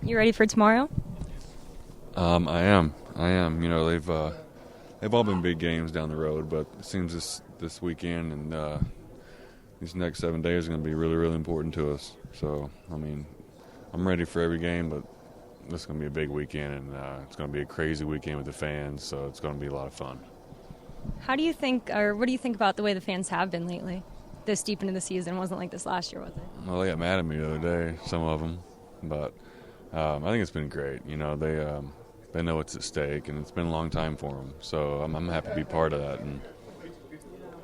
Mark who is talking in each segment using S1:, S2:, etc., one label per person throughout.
S1: You ready for tomorrow?
S2: I am. You know, they've all been big games down the road, but it seems this weekend and these next 7 days are going to be really, really important to us. So, I mean, I'm ready for every game, but this is going to be a big weekend, and it's going to be a crazy weekend with the fans, so it's going to be a lot of fun.
S1: How do you think, or what do you think about the way the fans have been lately? This deep into the season, it wasn't like this last year, was it?
S2: Well, they got mad at me the other day, some of them, but I think it's been great. You know, they know what's at stake, and it's been a long time for them. So I'm happy to be part of that. And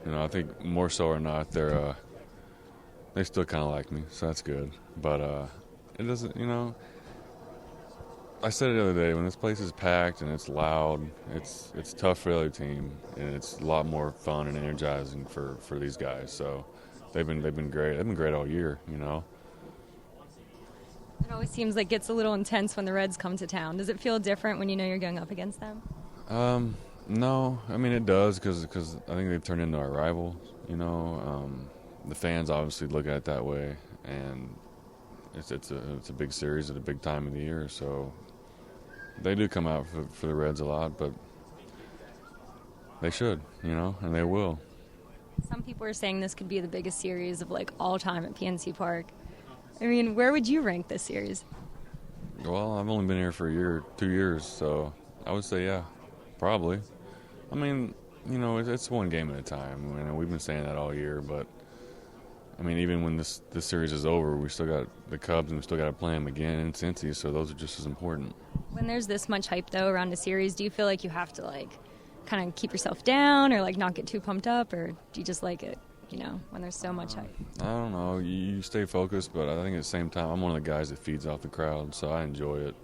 S2: you know, I think more so or not, they still kind of like me, so that's good. But it doesn't, you know. I said it the other day, when this place is packed and it's loud, it's tough for the other team, and it's a lot more fun and energizing for these guys. So they've been great. They've been great all year, you know.
S1: It always seems like it gets a little intense when the Reds come to town. Does it feel different when you know you're going up against them?
S2: No, I mean it does because I think they've turned into our rivals. You know, the fans obviously look at it that way, and it's a big series at a big time of the year. So they do come out for the Reds a lot, but they should, you know, and they will.
S1: Some people are saying this could be the biggest series of like all time at PNC Park. I mean, where would you rank this series?
S2: Well, I've only been here for a year, 2 years, so I would say yeah, probably. I mean, you know, it's one game at a time. I mean, we've been saying that all year, but I mean, even when this series is over, we still got the Cubs and we still got to play them again in Cincy, so those are just as important.
S1: When there's this much hype though around a series, do you feel like you have to like kind of keep yourself down or like not get too pumped up, or do you just like it? You know, when there's so much hype.
S2: I don't know. You stay focused, but I think at the same time, I'm one of the guys that feeds off the crowd, so I enjoy it.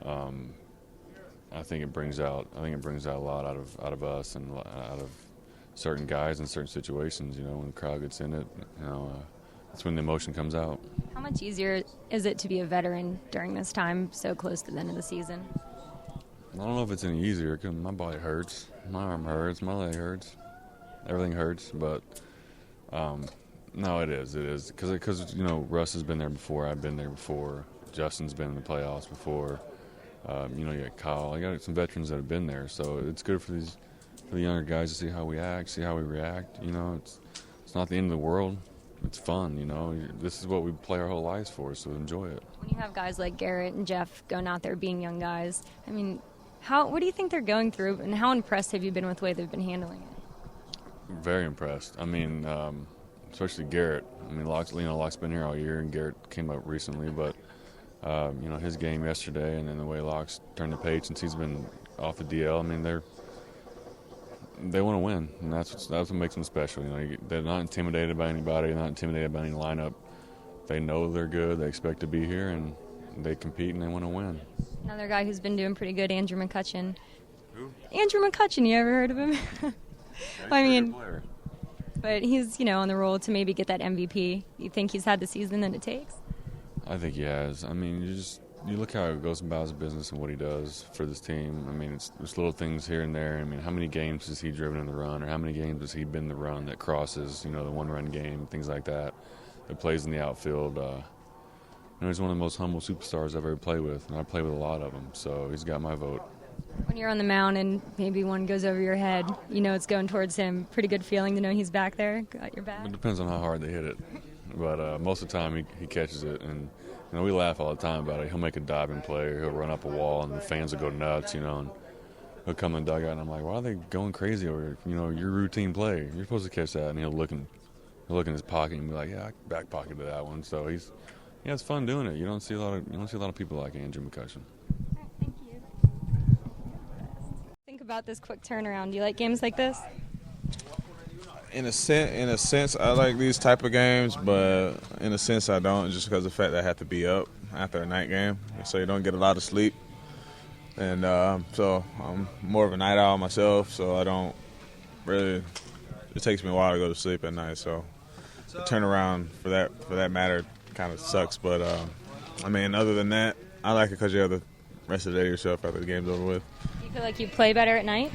S2: I think it brings out a lot out of us and out of certain guys in certain situations. You know, when the crowd gets in it, you know, that's when the emotion comes out.
S1: How much easier is it to be a veteran during this time, so close to the end of the season?
S2: I don't know if it's any easier because my body hurts, my arm hurts, my leg hurts, everything hurts, but. No, it is because you know Russ has been there before. I've been there before. Justin's been in the playoffs before. You know, you got Kyle. I got some veterans that have been there, so it's good for the younger guys to see how we act, see how we react. You know, it's not the end of the world. It's fun. You know, this is what we play our whole lives for, so enjoy it.
S1: When you have guys like Garrett and Jeff going out there being young guys, I mean, what do you think they're going through, and how impressed have you been with the way they've been handling it?
S2: Very impressed. I mean, especially Garrett. I mean, Locke's been here all year, and Garrett came up recently. But you know, his game yesterday, and then the way Locke's turned the page since he's been off the DL. I mean, they want to win, and that's what makes them special. You know, they're not intimidated by anybody. They're not intimidated by any lineup. They know they're good. They expect to be here, and they compete and they want to win.
S1: Another guy who's been doing pretty good, Andrew McCutchen.
S2: Who?
S1: Andrew McCutchen. You ever heard of him? I mean,
S2: player.
S1: But he's, you know, on the roll to maybe get that MVP. You think he's had the season that it takes?
S2: I think he has. I mean, you look how he goes about his business and what he does for this team. I mean, it's little things here and there. I mean, how many games has he driven in the run, or how many games has he been the run that crosses, you know, the one-run game, things like that, that plays in the outfield. You know, he's one of the most humble superstars I've ever played with, and I play with a lot of them, so he's got my vote.
S1: When you're on the mound and maybe one goes over your head, you know it's going towards him. Pretty good feeling to know he's back there, got your back.
S2: It depends on how hard they hit it, but most of the time he catches it, and you know we laugh all the time about it. He'll make a diving play, or he'll run up a wall, and the fans will go nuts, you know. And he'll come in the dugout, and I'm like, why are they going crazy over, you know, your routine play? You're supposed to catch that, and he'll look in his pocket and be like, yeah, I back pocketed that one. So it's fun doing it. You don't see a lot of people like Andrew McCutchen.
S1: About this quick turnaround. Do you like games like this?
S3: In a sense, I like these type of games, but in a sense, I don't, just because of the fact that I have to be up after a night game, so you don't get a lot of sleep. And so I'm more of a night owl myself, so I don't really. It takes me a while to go to sleep at night, so the turnaround for that matter kind of sucks. But I mean, other than that, I like it because you have the rest of the day to yourself after the game's over with.
S1: You feel like you play better at night?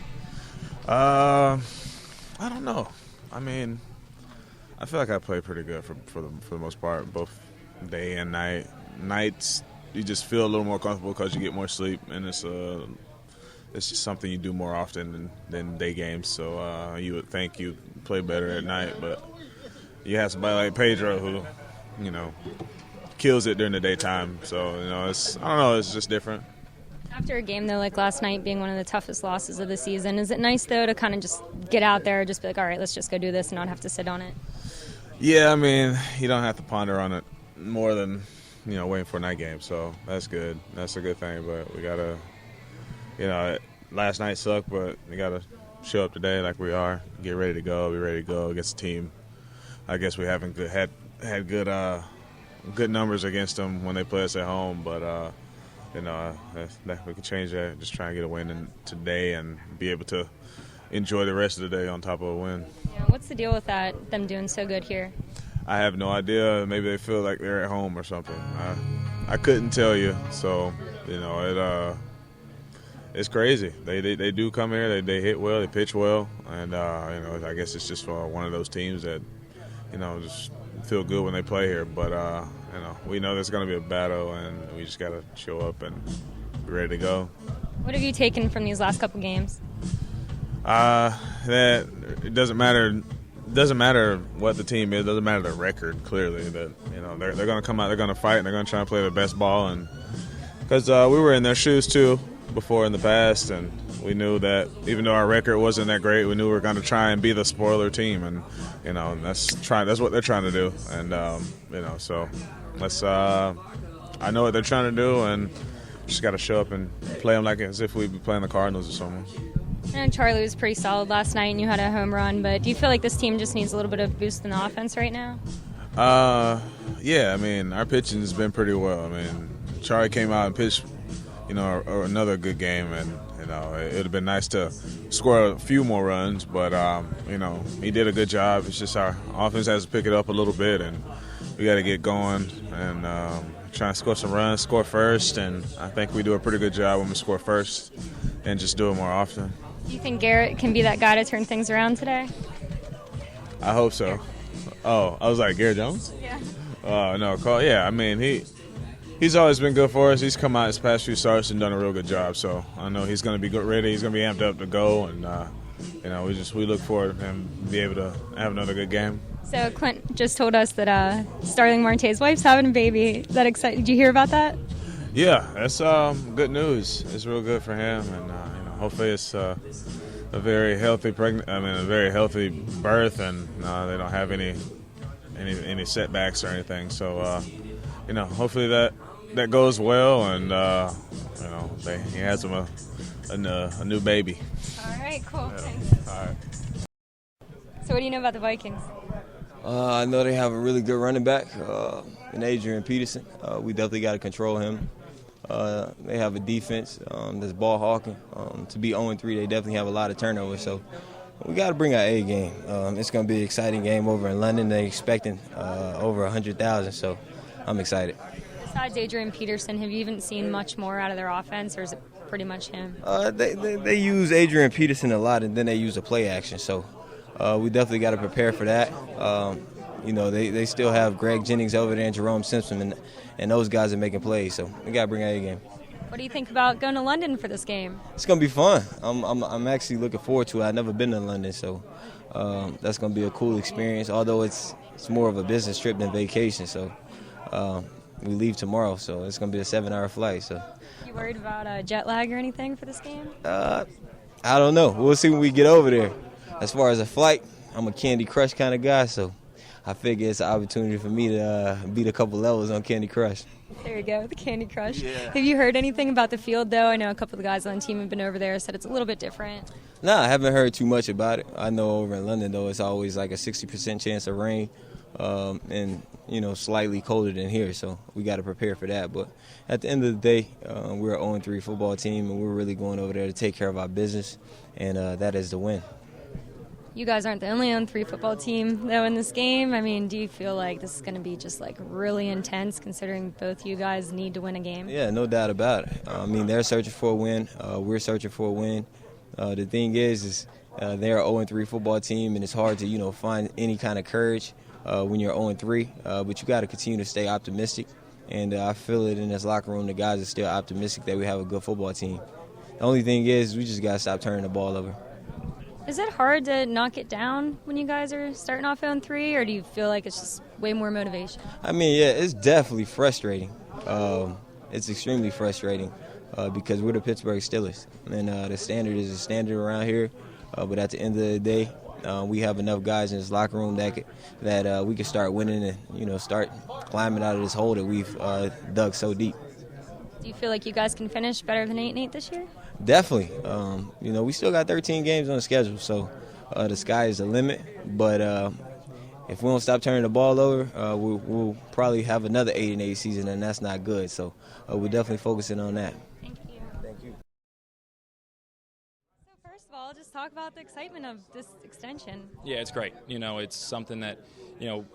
S3: I don't know. I mean, I feel like I play pretty good for the most part, both day and night. Nights, just feel a little more comfortable because you get more sleep, and it's just something you do more often than day games. So you would think you play better at night, but you have somebody like Pedro who, kills it during the daytime. So it's just different.
S1: After a game, though, like last night being one of the toughest losses of the season, is it nice, though, to kind of just get out there, just be like, all right, let's just go do this and not have to sit on it?
S3: Yeah, I mean, you don't have to ponder on it more than, waiting for a night game. So that's good. That's a good thing. But we got to, last night sucked, but we got to show up today like we are, get ready to go, be ready to go against the team. I guess we haven't had good numbers against them when they play us at home, but we can change that. Just try and get a win today and be able to enjoy the rest of the day on top of a win.
S1: Yeah, what's the deal with that? Them doing so good here?
S3: I have no idea. Maybe they feel like they're at home or something. I couldn't tell you. So it's crazy. They do come here. They hit well. They pitch well, and I guess it's just for one of those teams that just feel good when they play here. But we know there's going to be a battle, and we just got to show up and be ready to go.
S1: What have you taken from these last couple games?
S3: That it doesn't matter. Doesn't matter what the team is. Doesn't matter the record. Clearly, that they're going to come out. They're going to fight, and they're going to try and play their best ball. And because we were in their shoes too before in the past, and we knew that even though our record wasn't that great, we knew we were going to try and be the spoiler team, and that's what they're trying to do. And so let's. I know what they're trying to do, and just got to show up and play them like as if we'd be playing the Cardinals or someone.
S1: I know Charlie was pretty solid last night, and you had a home run, but do you feel like this team just needs a little bit of boost in the offense right now?
S3: Yeah. I mean, our pitching has been pretty well. I mean, Charlie came out and pitched, another good game, and it would have been nice to score a few more runs, but he did a good job. It's just our offense has to pick it up a little bit, and we got to get going and try and score some runs, score first, and I think we do a pretty good job when we score first and just do it more often.
S1: Do you think Garrett can be that guy to turn things around today?
S3: I hope so. Oh, I was like, Garrett Jones?
S1: Yeah.
S3: No, Kolb. Yeah, I mean, he's always been good for us. He's come out his past few starts and done a real good job. So I know he's going to be good, ready. He's going to be amped up to go, and we look forward to him be able to have another good game.
S1: So Clint just told us that Starling Marte's wife's having a baby. Is that exciting? Did you hear about that?
S3: Yeah, that's good news. It's real good for him, and hopefully it's a very healthy a very healthy birth, and they don't have any setbacks or anything. So hopefully that goes well, and he has him a new baby.
S1: All right, cool.
S3: Yeah.
S1: Thanks.
S3: All right.
S1: So what do you know about the Vikings?
S4: I know they have a really good running back in Adrian Peterson. We definitely got to control him. They have a defense that's ball hawking. To be 0-3, they definitely have a lot of turnovers. So we got to bring our A game. It's going to be an exciting game over in London. They're expecting over 100,000, so I'm excited.
S1: Besides Adrian Peterson, have you even seen much more out of their offense, or is it pretty much him?
S4: They use Adrian Peterson a lot, and then they use a play action. So we definitely got to prepare for that. They still have Greg Jennings over there and Jerome Simpson, and those guys are making plays. So we got to bring our A game.
S1: What do you think about going to London for this game?
S4: It's going to be fun. I'm actually looking forward to it. I've never been to London, so that's going to be a cool experience, although it's more of a business trip than vacation. So we leave tomorrow, so it's going to be a 7-hour flight. So
S1: You worried about jet lag or anything for this game?
S4: I don't know. We'll see when we get over there. As far as a flight, I'm a Candy Crush kind of guy, so I figure it's an opportunity for me to beat a couple levels on Candy Crush.
S1: There you go, the Candy Crush.
S4: Yeah.
S1: Have you heard anything about the field, though? I know a couple of the guys on the team have been over there, said it's a little bit different.
S4: Nah, I haven't heard too much about it. I know over in London, though, it's always like a 60% chance of rain and, slightly colder than here, so we got to prepare for that. But at the end of the day, we're an 0-3 football team, and we're really going over there to take care of our business, and that is the win.
S1: You guys aren't the only 0-3 football team, though, in this game. I mean, do you feel like this is going to be just, really intense, considering both you guys need to win a game?
S4: Yeah, no doubt about it. They're searching for a win. We're searching for a win. The thing is they're an 0-3 football team, and it's hard to, find any kind of courage when you're 0-3. But you got to continue to stay optimistic and I feel it in this locker room. The guys are still optimistic that we have a good football team. The only thing is we just got to stop turning the ball over.
S1: Is it hard to knock it down when you guys are starting off 0-3, or do you feel like it's just way more motivation?
S4: I mean, yeah, it's definitely frustrating. It's extremely frustrating because we're the Pittsburgh Steelers, and the standard is a standard around here. But at the end of the day, we have enough guys in this locker room that we can start winning and start climbing out of this hole that we've dug so deep.
S1: Do you feel like you guys can finish better than 8-8 this year?
S4: Definitely. We still got 13 games on the schedule, so the sky is the limit. But if we don't stop turning the ball over, we'll probably have another 8-8 season, and that's not good. So we're definitely focusing on that.
S1: Thank you.
S4: Thank you.
S1: So first of all, just talk about the excitement of this extension.
S5: Yeah, it's great. It's something that,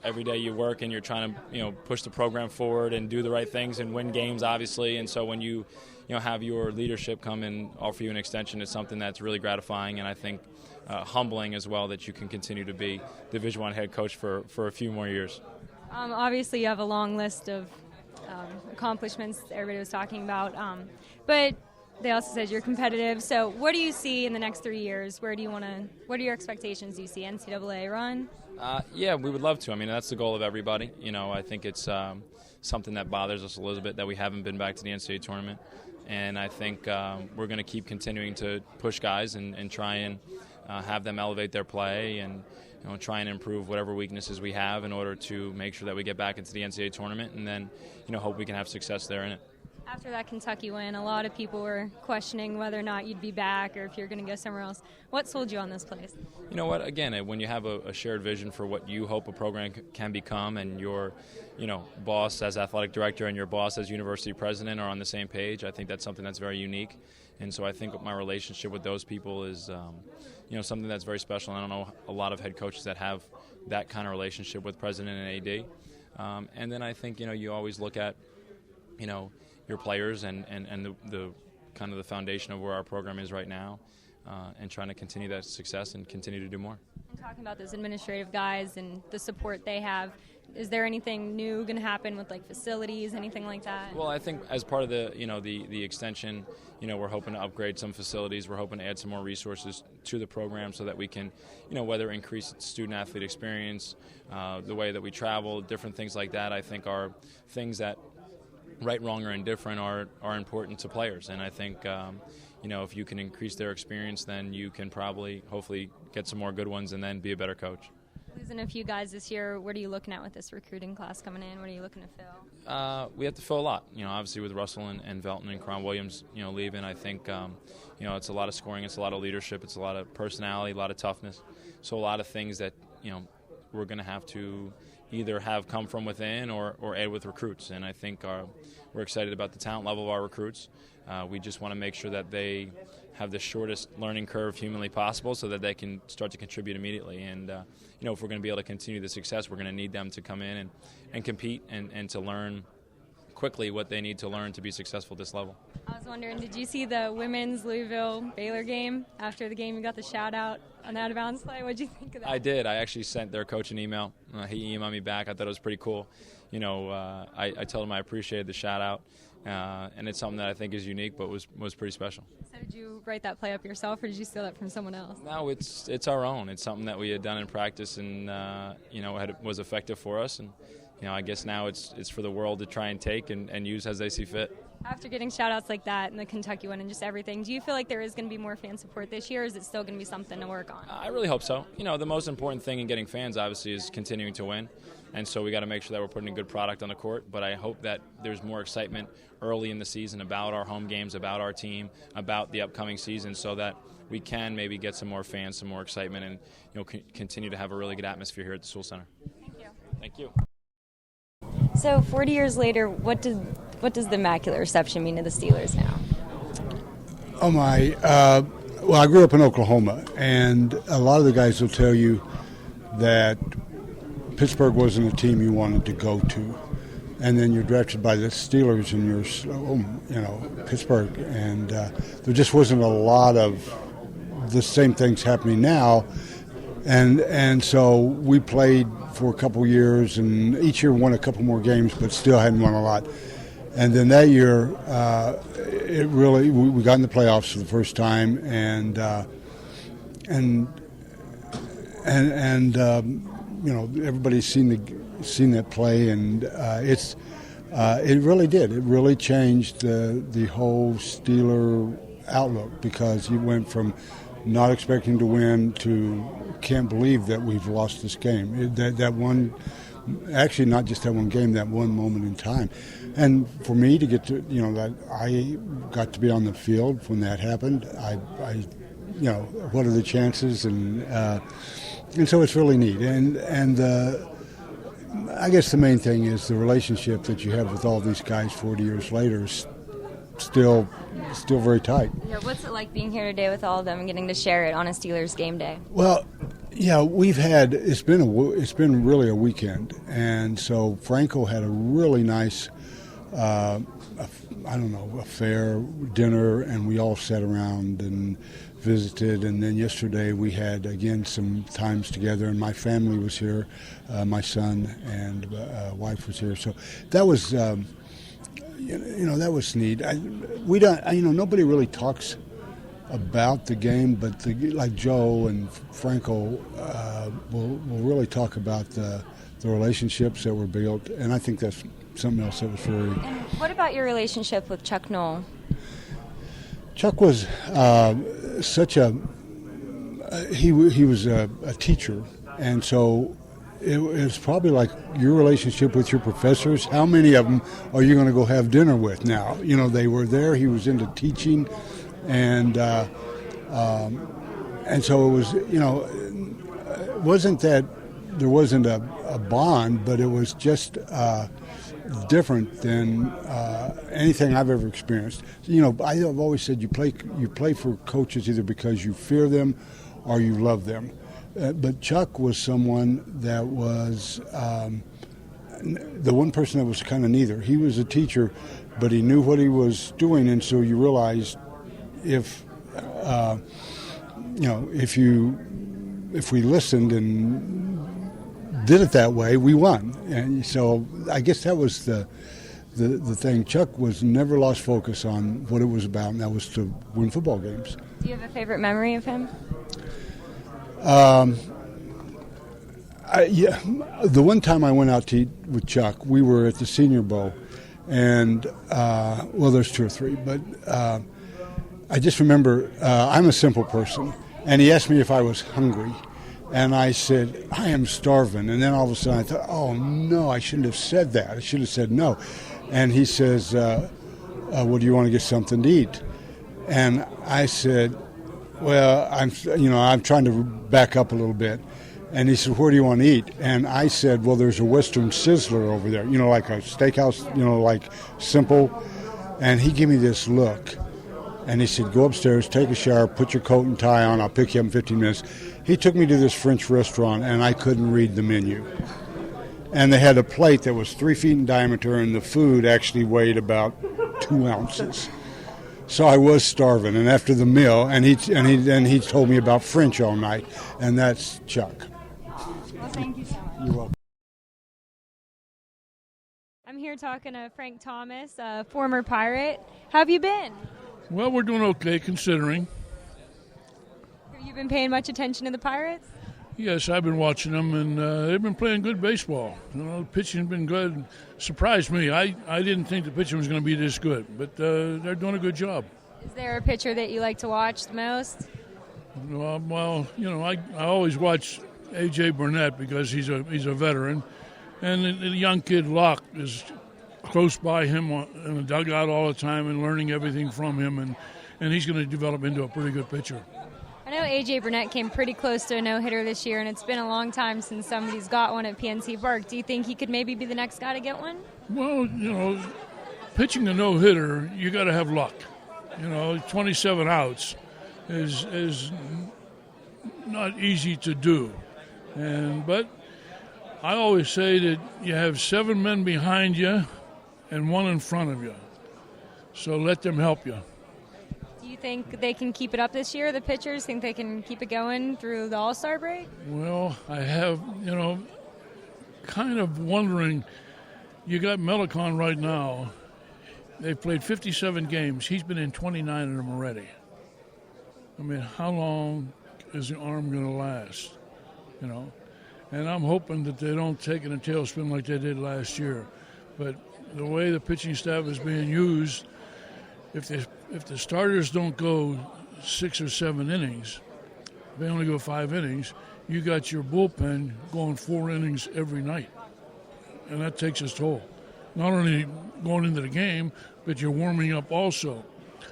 S5: every day you work and you're trying to, push the program forward and do the right things and win games, obviously. And so when you have your leadership come and offer you an extension, it's something that's really gratifying and I think humbling as well that you can continue to be Division I head coach for a few more years.
S1: Obviously, you have a long list of accomplishments everybody was talking about, but they also said you're competitive. So what do you see in the next 3 years? What are your expectations? Do you see NCAA run?
S5: Yeah, we would love to. I mean, that's the goal of everybody. I think it's something that bothers us a little bit that we haven't been back to the NCAA tournament. And I think we're going to keep continuing to push guys and try and have them elevate their play and try and improve whatever weaknesses we have in order to make sure that we get back into the NCAA tournament and then hope we can have success there in it.
S1: After that Kentucky win, a lot of people were questioning whether or not you'd be back or if you're going to go somewhere else. What sold you on this place?
S5: You know what? Again, when you have a shared vision for what you hope a program can become and your boss as athletic director and your boss as university president are on the same page, I think that's something that's very unique. And so I think my relationship with those people is something that's very special. And I don't know a lot of head coaches that have that kind of relationship with president and AD. And then I think, you always look at, your players and the kind of the foundation of where our program is right now and trying to continue that success and continue to do more.
S1: And talking about those administrative guys and the support they have, is there anything new going to happen with facilities, anything like that?
S5: Well, I think as part of the extension, we're hoping to upgrade some facilities. We're hoping to add some more resources to the program so that we can, whether increase student athlete experience, the way that we travel, different things like that, I think are things that right, wrong, or indifferent are important to players. And I think, if you can increase their experience, then you can probably, hopefully, get some more good ones and then be a better coach.
S1: Losing a few guys this year, what are you looking at with this recruiting class coming in? What are you looking to fill?
S5: We have to fill a lot. Obviously with Russell and Velton and Cron Williams, leaving, I think, it's a lot of scoring, it's a lot of leadership, it's a lot of personality, a lot of toughness. So a lot of things that, we're going to have to either have come from within or add with recruits. And I think we're excited about the talent level of our recruits. We just want to make sure that they have the shortest learning curve humanly possible so that they can start to contribute immediately. And, if we're going to be able to continue the success, we're going to need them to come in and compete and to learn quickly what they need to learn to be successful at this level.
S1: I was wondering, did you see the women's Louisville-Baylor game? After the game, you got the shout-out on the out-of-bounds play. What did you think of that?
S5: I did. I actually sent their coach an email. He emailed me back. I thought it was pretty cool. I told him I appreciated the shout-out, and it's something that I think is unique but was pretty special.
S1: So did you write that play up yourself, or did you steal that from someone else?
S5: No, it's our own. It's something that we had done in practice and, was effective for us. And, I guess now it's for the world to try and take and use as they see fit.
S1: After getting shout-outs like that and the Kentucky one and just everything, do you feel like there is going to be more fan support this year, or is it still going to be something to work on?
S5: I really hope so. The most important thing in getting fans, obviously, is continuing to win. And so we got to make sure that we're putting a good product on the court. But I hope that there's more excitement early in the season about our home games, about our team, about the upcoming season so that we can maybe get some more fans, some more excitement, and continue to have a really good atmosphere here at the Sewell Center.
S1: Thank you.
S5: Thank you.
S1: So 40 years later, what does the Immaculate Reception mean to the Steelers now?
S6: Oh my! Well, I grew up in Oklahoma, and a lot of the guys will tell you that Pittsburgh wasn't a team you wanted to go to, and then you're drafted by the Steelers, and you're, Pittsburgh, and there just wasn't a lot of the same things happening now. And so we played for a couple years, and each year won a couple more games, but still hadn't won a lot. And then that year, we got in the playoffs for the first time, and everybody's seen that play, and it really did. It really changed the whole Steeler outlook, because you went from not expecting to win to can't believe that we've lost this game. That one, actually not just that one game, that one moment in time. And for me to get to, that I got to be on the field when that happened, I what are the chances? And so it's really neat. And I guess the main thing is the relationship that you have with all these guys 40 years later is still very tight.
S1: Yeah, what's it like being here today with all of them and getting to share it on a Steelers game day?
S6: Well, yeah, it's been really a weekend, and so Franco had a really nice, a fair dinner, and we all sat around and visited. And then yesterday we had again some times together, and my family was here, my son and wife was here, so that was. That was neat. We don't. Nobody really talks about the game, but like Joe and Franco will really talk about the relationships that were built, and I think that's something else that was very.
S1: And what about your relationship with Chuck Noll?
S6: Chuck was such a. He was a teacher, and so. It's probably like your relationship with your professors. How many of them are you going to go have dinner with now? They were there. He was into teaching, and so it was. It wasn't that there wasn't a bond, but it was just different than anything I've ever experienced. I've always said you play for coaches either because you fear them or you love them. But Chuck was someone that was the one person that was kind of neither. He was a teacher, but he knew what he was doing, and so you realized if we listened and did it that way, we won. And so I guess that was the thing. Chuck was never lost focus on what it was about, and that was to win football games.
S1: Do you have a favorite memory of him?
S6: The one time I went out to eat with Chuck, we were at the Senior Bowl, and there's two or three, but I just remember I'm a simple person, and he asked me if I was hungry, and I said I am starving, and then all of a sudden I thought, oh no, I shouldn't have said that. I should have said no, and he says, well, do you want to get something to eat? And I said, well, I'm trying to back up a little bit. And he said, where do you want to eat? And I said, well, there's a Western Sizzler over there, like a steakhouse, like simple. And he gave me this look. And he said, go upstairs, take a shower, put your coat and tie on. I'll pick you up in 15 minutes. He took me to this French restaurant, and I couldn't read the menu. And they had a plate that was 3 feet in diameter, and the food actually weighed about 2 ounces. So I was starving, and after the meal, and he told me about French all night, and that's Chuck.
S1: Well, thank you so much.
S6: You're welcome.
S1: I'm here talking to Frank Thomas, a former Pirate. How have you been?
S7: Well, we're doing okay, considering.
S1: Have you been paying much attention to the Pirates?
S7: Yes, I've been watching them, and they've been playing good baseball. The pitching's been good. Surprised me. I didn't think the pitching was going to be this good, but they're doing a good job.
S1: Is there a pitcher that you like to watch the most?
S7: Well, I always watch A.J. Burnett because he's a veteran, and the young kid Locke is close by him in the dugout all the time and learning everything from him, and he's going to develop into a pretty good pitcher.
S1: I know A.J. Burnett came pretty close to a no-hitter this year, and it's been a long time since somebody's got one at PNC Park. Do you think he could maybe be the next guy to get one?
S7: Well, pitching a no-hitter, you got to have luck. 27 outs is not easy to do. But I always say that you have 7 men behind you and 1 in front of you. So let them help you.
S1: Do you think they can keep it up this year? The pitchers think they can keep it going through the All-Star break?
S7: Well, I have, kind of wondering. You got Melicon right now. They've played 57 games. He's been in 29 of them already. I mean, how long is the arm going to last? And I'm hoping that they don't take it in a tailspin like they did last year. But the way the pitching staff is being used, if the starters don't go 6 or 7 innings, they only go 5 innings, you got your bullpen going 4 innings every night. And that takes its toll. Not only going into the game, but you're warming up also.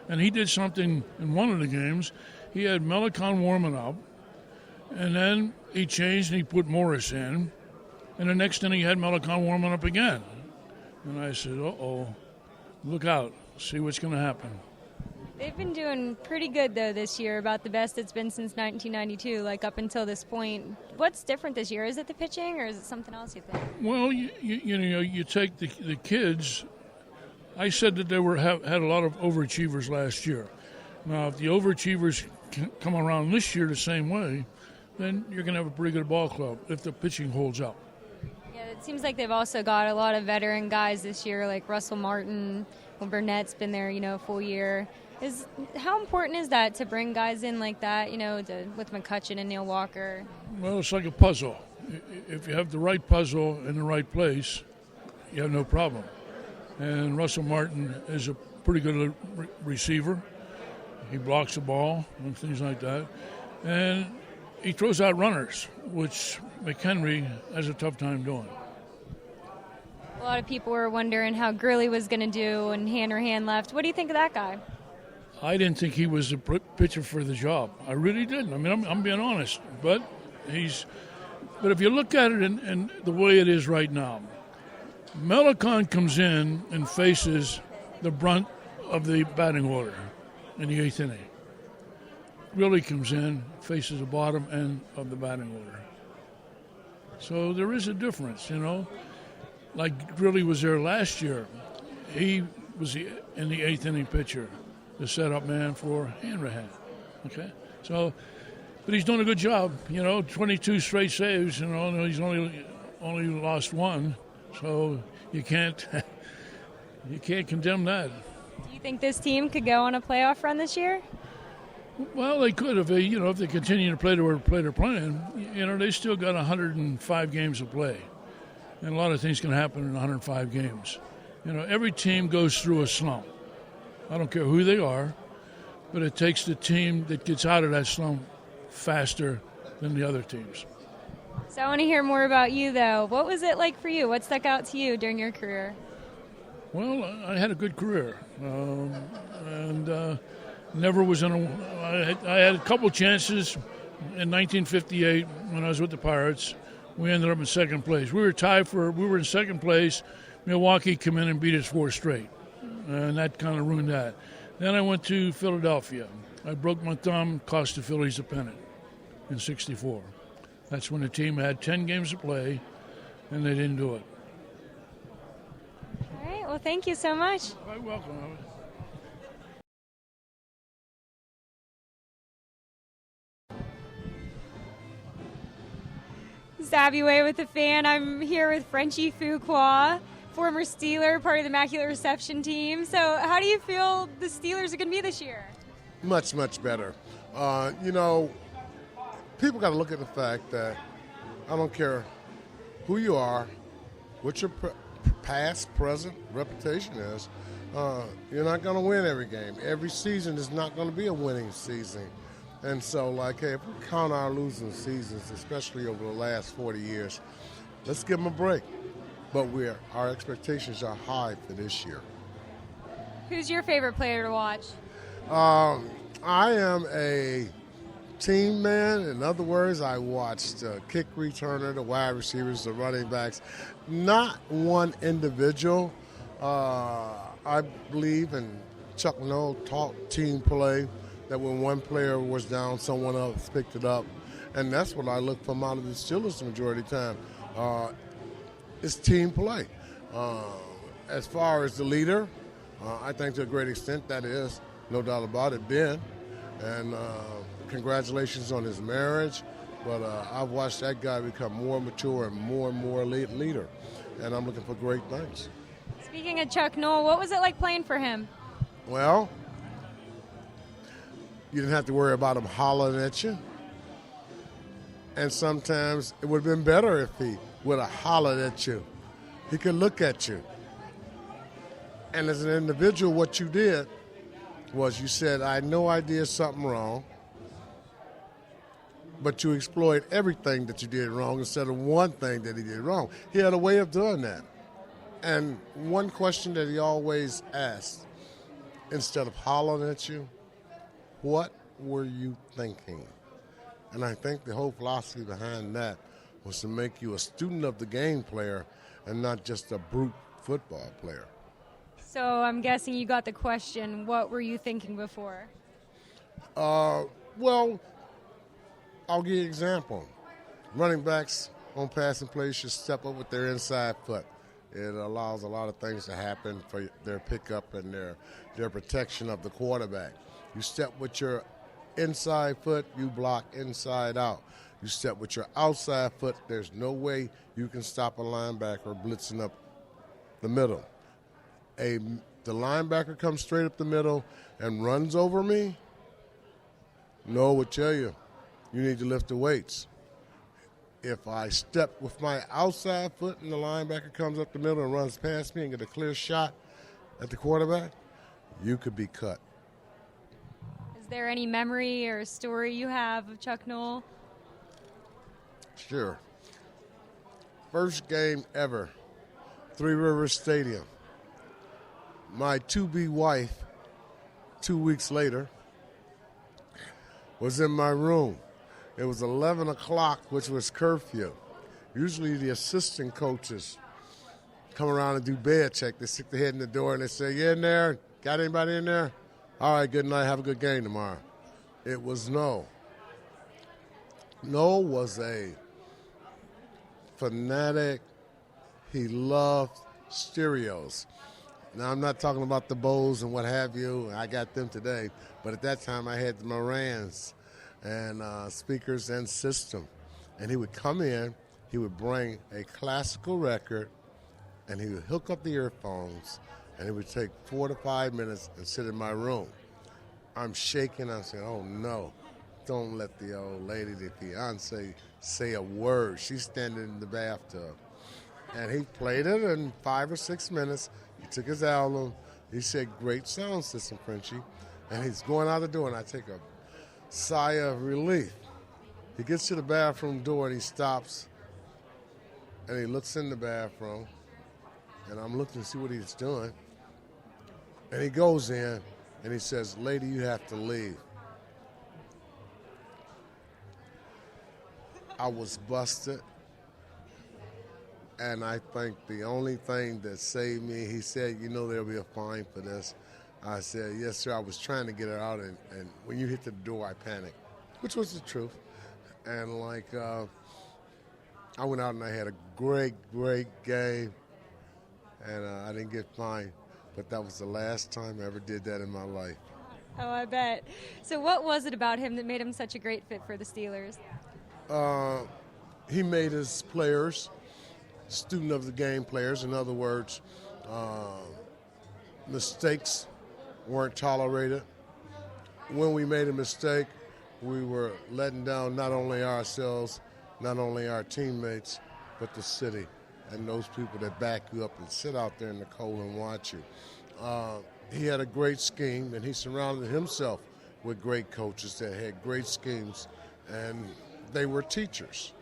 S7: And he did something in one of the games. He had Melicon warming up, and then he changed and he put Morris in. And the next inning he had Melicon warming up again. And I said, uh-oh, look out, see what's going to happen.
S1: They've been doing pretty good, though, this year, about the best it's been since 1992, like up until this point. What's different this year? Is it the pitching or is it something else, you think?
S7: Well, you take the kids. I said that they had a lot of overachievers last year. Now, if the overachievers come around this year the same way, then you're going to have a pretty good ball club if the pitching holds up.
S1: Yeah, it seems like they've also got a lot of veteran guys this year, like Russell Martin. Well, Burnett's been there, a full year. How important is that to bring guys in like that, with McCutchen and Neil Walker?
S7: Well, it's like a puzzle. If you have the right puzzle in the right place, you have no problem. And Russell Martin is a pretty good receiver. He blocks the ball and things like that. And he throws out runners, which McHenry has a tough time doing.
S1: A lot of people were wondering how Gurley was going to do and Hanrahan left. What do you think of that guy?
S7: I didn't think he was a pitcher for the job. I really didn't. I mean, I'm being honest. But if you look at it in the way it is right now, Melicon comes in and faces the brunt of the batting order in the 8th inning. Gurley comes in, faces the bottom end of the batting order. So there is a difference, Like Gurley was there last year. He was in the 8th inning pitcher, the setup man for Hanrahan. Okay? So, but he's doing a good job, 22 straight saves, he's only lost 1. So you can't condemn that.
S1: Do you think this team could go on a playoff run this year?
S7: Well, they could if they continue to play the way they're playing. They still got 105 games to play, and a lot of things can happen in 105 games. Every team goes through a slump. I don't care who they are, but it takes the team that gets out of that slump faster than the other teams.
S1: So I want to hear more about you, though. What was it like for you? What stuck out to you during your career?
S7: Well, I had a good career, and never was in a. I had a couple chances in 1958 when I was with the Pirates. We ended up in second place. We were in second place. Milwaukee came in and beat us 4 straight, and that kind of ruined that. Then I went to Philadelphia. I broke my thumb, cost the Phillies the pennant in '64. That's when the team had 10 games to play, and they didn't do it.
S1: All right. Well, thank you so much.
S7: You're welcome.
S1: This is Abbey Way with the Fan. I'm here with Frenchy Fuqua, former Steeler, part of the Immaculate Reception team. So how do you feel the Steelers are going to be this year?
S8: Much, much better. People got to look at the fact that I don't care who you are, what your past, present reputation is, you're not going to win every game. Every season is not going to be a winning season. And so, hey, if we count our losing seasons, especially over the last 40 years, let's give them a break. But our expectations are high for this year.
S1: Who's your favorite player to watch?
S8: I am a team man. In other words, I watched the kick returner, the wide receivers, the running backs. Not one individual. I believe, and Chuck Noll taught team play, that when one player was down, someone else picked it up. And that's what I look from out of the Steelers the majority of the time. It's team play. As far as the leader, I think to a great extent that is no doubt about it, Ben. And congratulations on his marriage. But I've watched that guy become more mature and more leader. And I'm looking for great things.
S1: Speaking of Chuck Noll, what was it like playing for him?
S8: Well, you didn't have to worry about him hollering at you. And sometimes it would have been better if he would have hollered at you. He could look at you. And as an individual, what you did was you said, I know I did something wrong, but you exploit everything that you did wrong instead of one thing that he did wrong. He had a way of doing that. And one question that he always asked, instead of hollering at you, what were you thinking? And I think the whole philosophy behind that was to make you a student of the game player and not just a brute football player.
S1: So I'm guessing you got the question, what were you thinking before?
S8: Well, I'll give you an example. Running backs on passing plays should step up with their inside foot. It allows a lot of things to happen for their pickup and their protection of the quarterback. You step with your inside foot, you block inside out. You step with your outside foot, there's no way you can stop a linebacker blitzing up the middle. The linebacker comes straight up the middle and runs over me, no would tell you, you need to lift the weights. If I step with my outside foot and the linebacker comes up the middle and runs past me and get a clear shot at the quarterback, you could be cut.
S1: Is there any memory or story you have of Chuck Noll?
S8: Sure. First game ever, Three Rivers Stadium. My to-be wife, 2 weeks later, was in my room. It was 11 o'clock, which was curfew. Usually the assistant coaches come around and do bed check. They stick their head in the door and they say, you in there? Got anybody in there? All right, good night. Have a good game tomorrow. It was No. No was a fanatic. He loved stereos. Now, I'm not talking about the Bose and what have you. I got them today. But at that time, I had the Morans and speakers and system. And he would come in, he would bring a classical record, and he would hook up the earphones, and it would take 4 to 5 minutes and sit in my room. I'm shaking. I'm saying, oh, no. Don't let the old lady, the fiance, say a word. She's standing in the bathtub. And he played it in 5 or 6 minutes. He took his album. He said, great sound system, Frenchy. And he's going out the door, and I take a sigh of relief. He gets to the bathroom door, and he stops, and he looks in the bathroom, and I'm looking to see what he's doing. And he goes in, and he says, lady, you have to leave. I was busted. And I think the only thing that saved me, he said, you know there'll be a fine for this. I said, yes, sir. I was trying to get her out, and when you hit the door, I panicked, which was the truth. And, I went out and I had a great game, and I didn't get fined. But that was the last time I ever did that in my life.
S1: Oh, I bet. So what was it about him that made him such a great fit for the Steelers?
S8: He made his players student of the game players. In other words, mistakes weren't tolerated. When we made a mistake, we were letting down not only ourselves, not only our teammates, but the city and those people that back you up and sit out there in the cold and watch you. He had a great scheme, and he surrounded himself with great coaches that had great schemes, and they were teachers.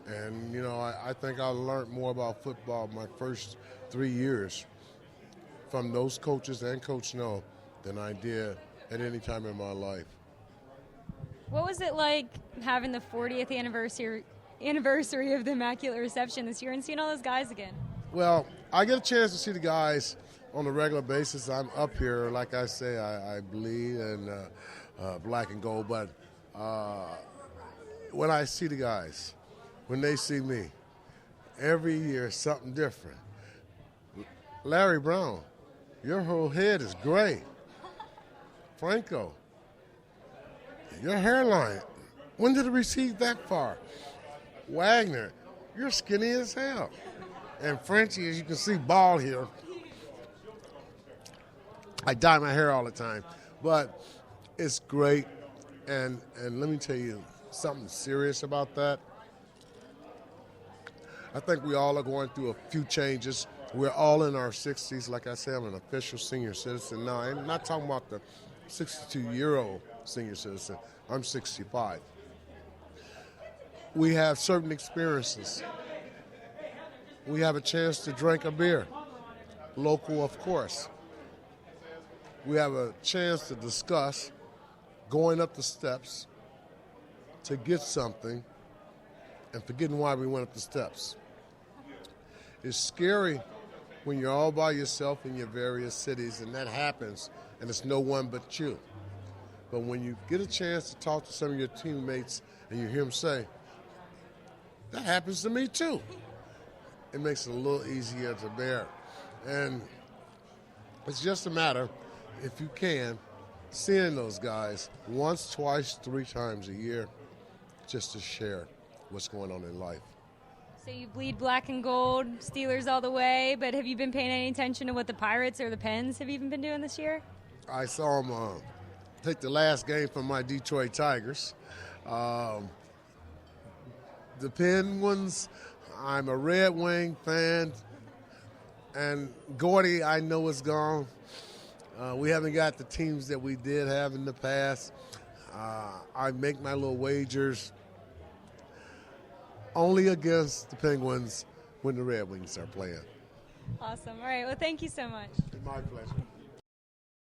S8: And, I think I learned more about football my first 3 years from those coaches and Coach No than I did at any time in my life.
S1: What was it like having the 40th anniversary of the Immaculate Reception this year and seeing all those guys again?
S8: Well, I get a chance to see the guys on a regular basis. I'm up here, like I say, I bleed and black and gold, but when I see the guys, when they see me, every year something different. Larry Brown, your whole head is gray. Franco, your hairline, when did it recede that far? Wagner, you're skinny as hell. And Frenchy, as you can see, bald here. I dye my hair all the time. But it's great. And let me tell you something serious about that. I think we all are going through a few changes. We're all in our 60s. Like I said, I'm an official senior citizen now. I'm not talking about the 62-year-old senior citizen. I'm 65. We have certain experiences. We have a chance to drink a beer, local, of course. We have a chance to discuss going up the steps to get something and forgetting why we went up the steps. It's scary when you're all by yourself in your various cities, and that happens, and it's no one but you. But when you get a chance to talk to some of your teammates and you hear them say, that happens to me too, it makes it a little easier to bear. And it's just a matter, if you can, seeing those guys once, twice, 3 times a year just to share what's going on in life.
S1: So you bleed black and gold, Steelers all the way, but have you been paying any attention to what the Pirates or the Pens have even been doing this year?
S8: I saw them take the last game from my Detroit Tigers. The Penguins, I'm a Red Wing fan, and Gordy, I know, is gone. We haven't got the teams that we did have in the past. I make my little wagers only against the Penguins when the Red Wings are playing.
S1: Awesome. All right. Well, thank you so much.
S8: My pleasure.